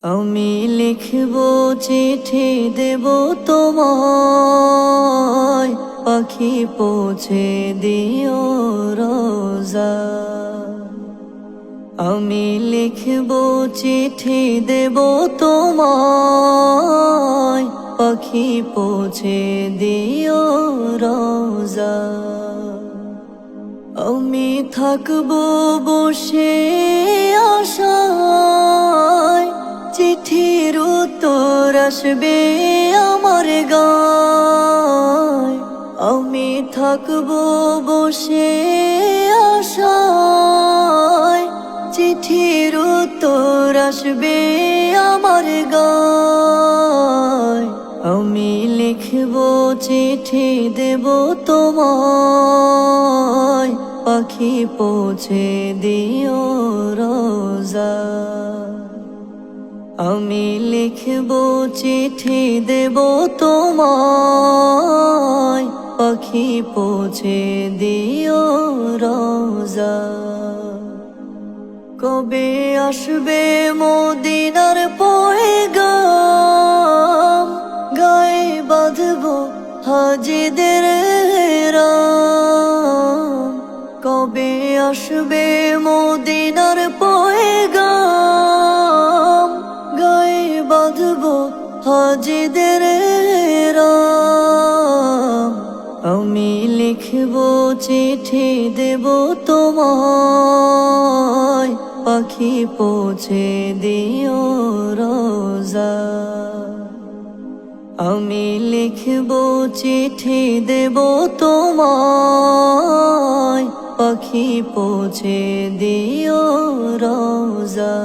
আমি লিখব চিঠি দেব তোমায়, পাখি পৌঁছে দিও রোজা। আমি লিখব চিঠি দেব তোমায়, পাখি পৌঁছে দিও রোজা। আমি থাকবো বসে আশায়, চিঠির উত্তর আসবে আমার গায়। আমি থাকবো বসে আশায়, চিঠির উত্তর আসবে আমার গায়। আমি লিখব চিঠি দেব তোমায়, পাখি পৌঁছে দিও রোজা। আমি লিখব চিঠি দেব তোমায়, পাখি পৌঁছে দিও রোজা। কবে আসবে মদিনার পয়গাম, গায়ে বাঁধব হাজিদের রাম। কবে আসবে মদিনার পয়গাম, গায়ে বাঁধব হাজিদের রাম। আমি লিখব চিঠি দেব তোমায়, পাখি পৌঁছে দিও রোজা। আমি লিখব চিঠি দেব তোমায়, পাখি পৌঁছে দিও রোজা।